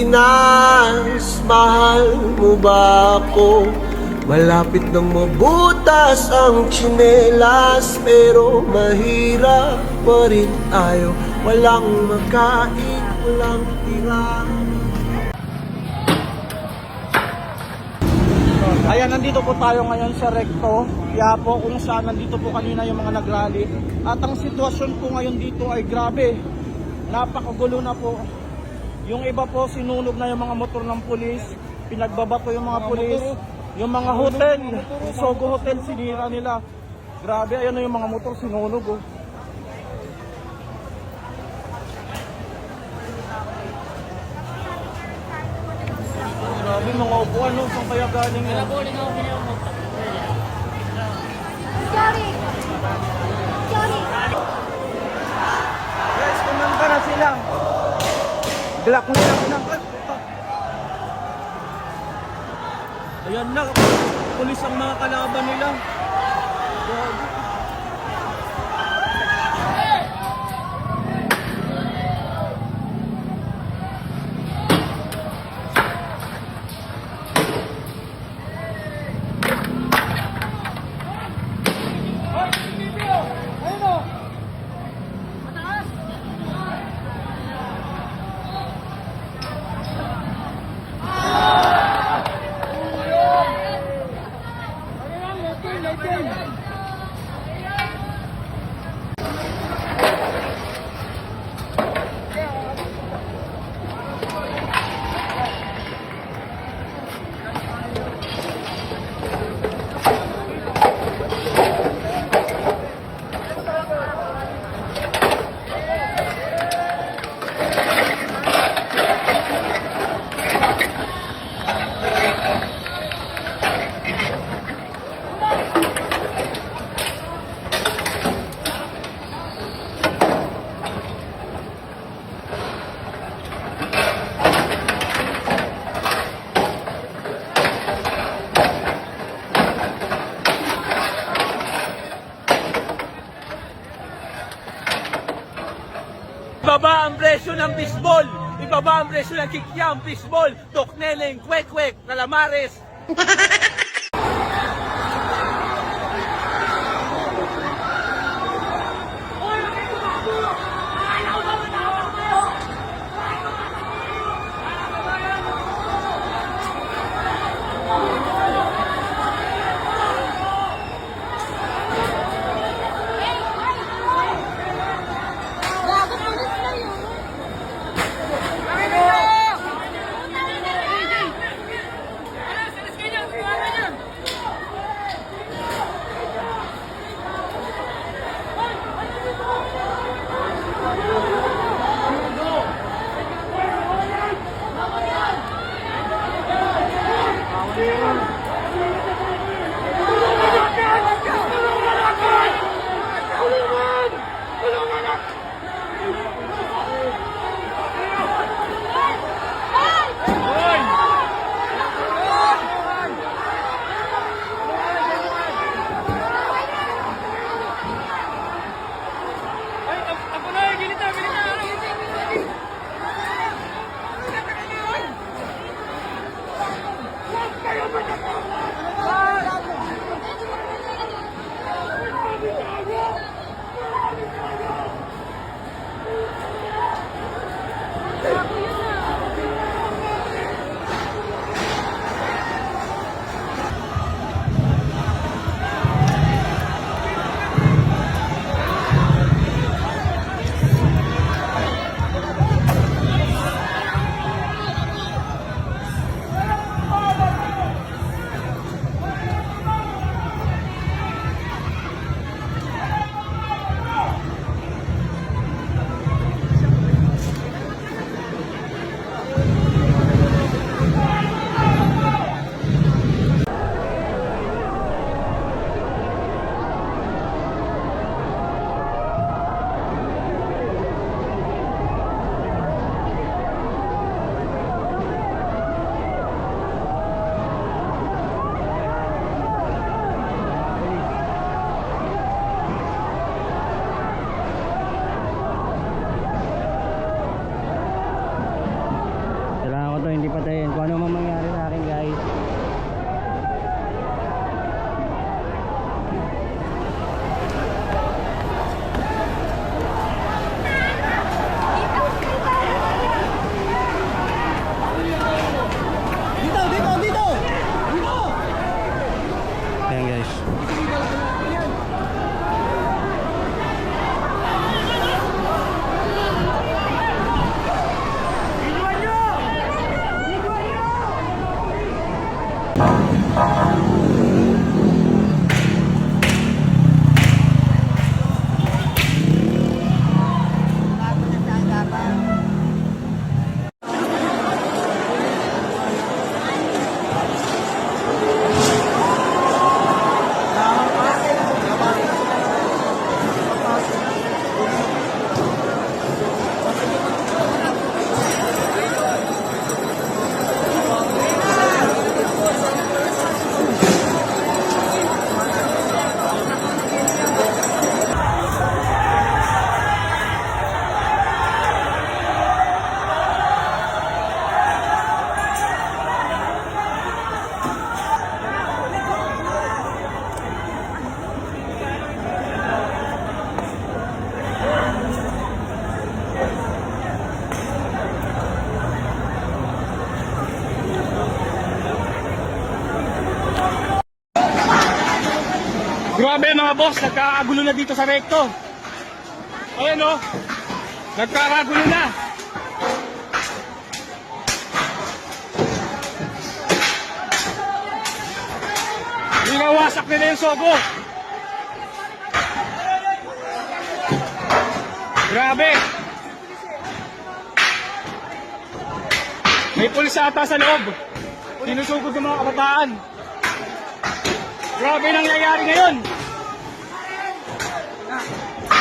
Pilipinas, mahal mo ba ako? Malapit nang mabutas ang tsinelas, pero mahirap pa rin tayo. Walang makain, walang tira. Ayan, nandito po tayo ngayon sa Recto, Quiapo, kung saan nandito po kanina yung mga nagrally. At ang sitwasyon po ngayon dito ay grabe. Napakagulo na po. Yung iba po, sinunog na yung mga motor ng pulis, pinagbabato yung mga pulis, yung mga hotel, yung Sogo Hotel, sinira nila. Grabe, ayan na yung mga motor, sinunog oh. Grabe, mga upuan no, saan kaya galing yan? Guys, kumanta na sila. Glock na lang. Ayan na, pulis ang mga kalaban nila. Grabe. Ibaba ang presyo ng fishball! Ibaba ang presyo ng kikyam, fishball, tokneleng, kwek-kwek, calamares! Grabe mga boss, nagkakagulo na dito sa rekto. Ayan o, nagkakagulo na. Binawasak nila yung sogo. Grabe. May pulis ata sa loob. Sinusugod ng mga kabataan. Grabe nangyayari ngayon.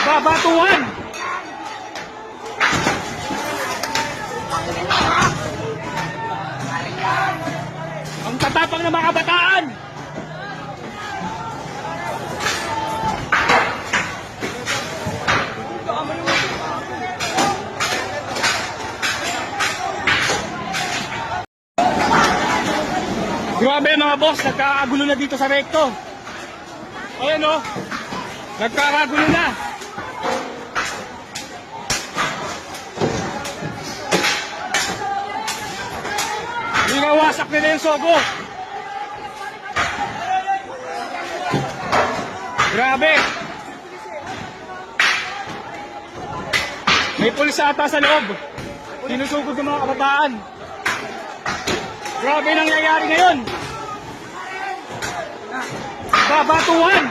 Babatuhan. Ang tatapang ng mga kabataan. Grabe mga boss, nagkakagulo na dito sa rekto. Ayan o, nagkakagulo na. Binawasak nila yung sogo. Grabe. May pulis ata sa loob. Sinusugod ng mga kabataan. Grabe nangyayari ngayon. Babatuhan.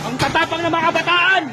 Ang tatapang ng mga kabataan.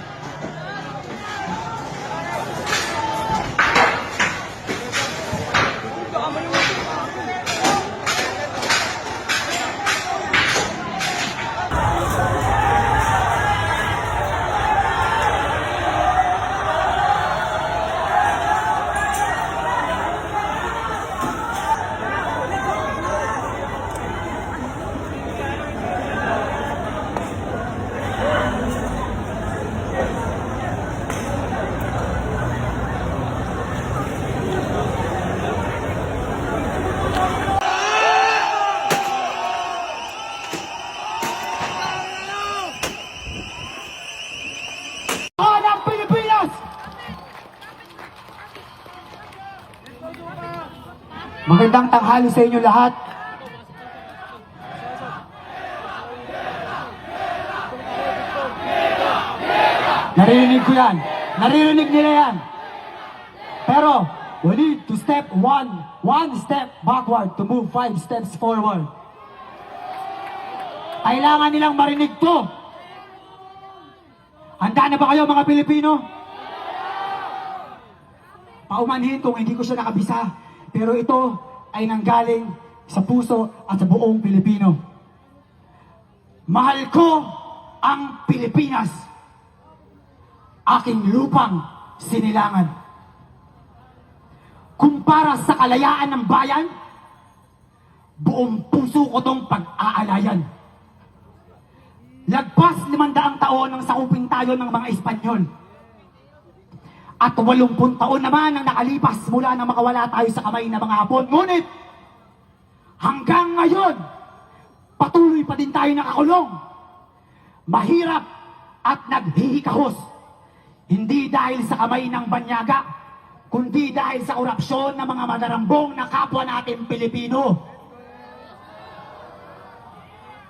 Magandang tanghali sa inyo lahat. Naririnig ko yan. Naririnig nila yan. Pero, we need to step one step backward to move 5 steps forward. Kailangan nilang marinig to. Handa na ba kayo mga Pilipino? Paumanhin kung hindi ko siya nakabisa. Pero ito ay nanggaling sa puso at sa buong Pilipino. Mahal ko ang Pilipinas. Aking lupang sinilangan. Kumpara sa kalayaan ng bayan, buong puso ko tong pag-aalayan. Lagpas 500 taon nang sakupin tayo ng mga Espanyol. At 80 taon naman ang nakalipas mula nang makawala tayo sa kamay ng mga Hapon. Ngunit, hanggang ngayon, patuloy pa din tayo nakakulong. Mahirap at naghihikahos. Hindi dahil sa kamay ng banyaga, kundi dahil sa korupsyon ng mga madarambong na kapwa natin Pilipino.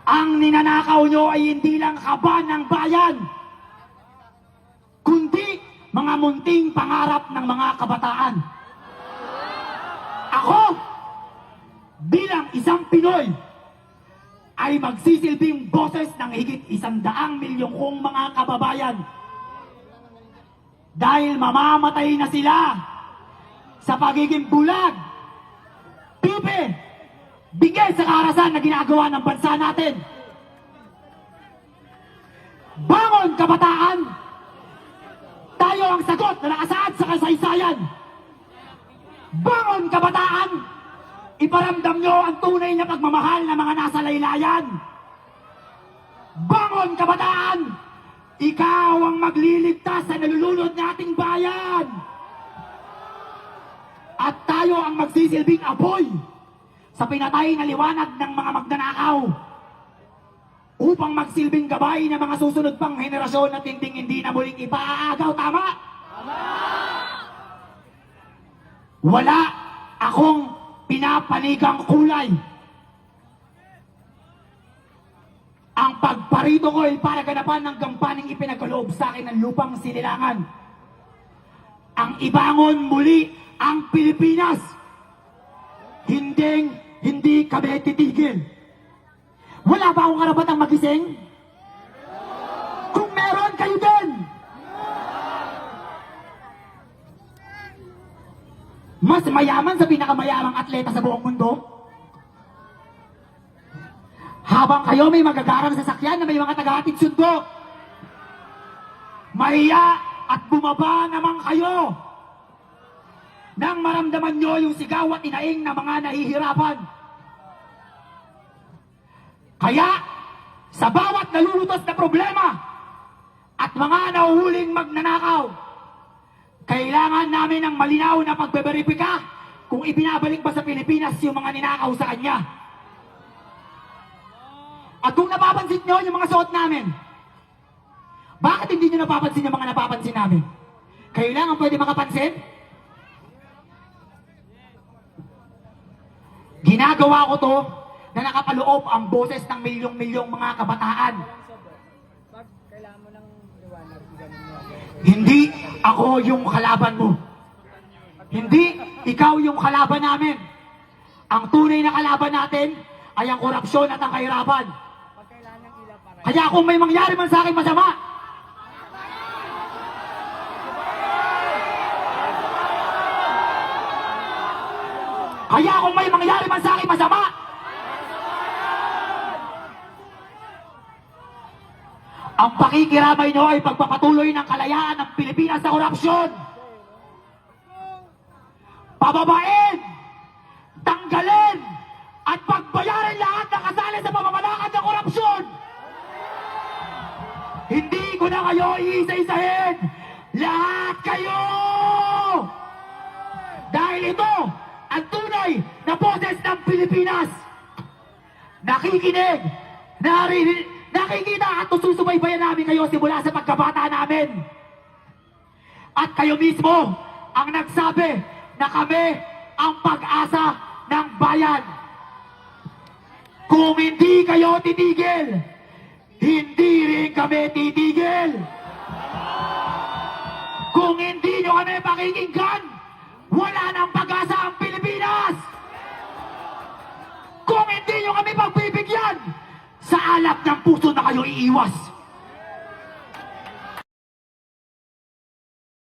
Ang ninanakaw nyo ay hindi lang kaban ng bayan, kundi mga munting pangarap ng mga kabataan. Ako, bilang isang Pinoy, ay magsisilbing boses ng higit 100 milyong kong mga kababayan. Dahil mamamatay na sila sa pagiging bulag, pipi, bigay sa karahasan na ginagawa ng bansa natin. Bangon kabataan! Tayo ang sagot na nakasaad sa kasaysayan. Bangon kabataan! Iparamdam nyo ang tunay na pagmamahal ng mga nasa laylayan. Bangon kabataan! Ikaw ang magliligtas sa nalulunod nating bayan. At tayo ang magsisilbing apoy sa pinatay na liwanag ng mga magnanakaw, upang magsilbing gabay ng mga susunod pang henerasyon at hindi na muling ipaagaw. Tama? Tama! Wala akong pinapanigang kulay. Ang pagparito ko ay para ganapan ng gampaning ipinagkaloob sa akin ng lupang sinilangan. Ang ibangon muli ang Pilipinas. Hindi kami titigil. Wala ba akong karapatang magising? Kung meron, kayo din. Mas mayaman sa pinakamayamang atleta sa buong mundo? Habang kayo may magagarang sasakyan na may mga tagahatid sundo, mahiya at bumaba naman kayo nang maramdaman nyo yung sigaw at inaing na mga nahihirapan. Kaya, sa bawat nalulutos na problema at mga nahuhuling magnanakaw, kailangan namin ng malinaw na pagbeberipika kung ibinabalik ba sa Pilipinas yung mga ninakaw sa kanya. At kung napapansin nyo yung mga suot namin, bakit hindi nyo napapansin yung mga napapansin namin? Kailangan pwede makapansin? Ginagawa ko to na nakapaloob ang boses ng milyong-milyong mga kabataan. Hindi ako yung kalaban mo. Hindi ikaw yung kalaban namin. Ang tunay na kalaban natin ay ang korupsyon at ang kahirapan. Kaya kung may mangyari man sa akin masama, ang pakikiramay nyo ay pagpapatuloy ng kalayaan ng Pilipinas sa korupsyon. Pababain, tanggalin, at pagbayarin lahat ng kasali sa pamamalakad ng korupsyon. Hindi ko na kayo iisa-isahin. Lahat kayo! Dahil ito ang tunay na boses ng Pilipinas. Nakikinig, nakikita at susubaybayan namin kayo simula sa pagkabata namin. At kayo mismo ang nagsabi na kami ang pag-asa ng bayan. Kung hindi kayo titigil, hindi rin kami titigil. Kung hindi nyo kami pakikinggan, wala nang pag-asa ang Pilipinas. Kung hindi nyo kami pagbibigyan, sa alap ng puso na kayo iiwas.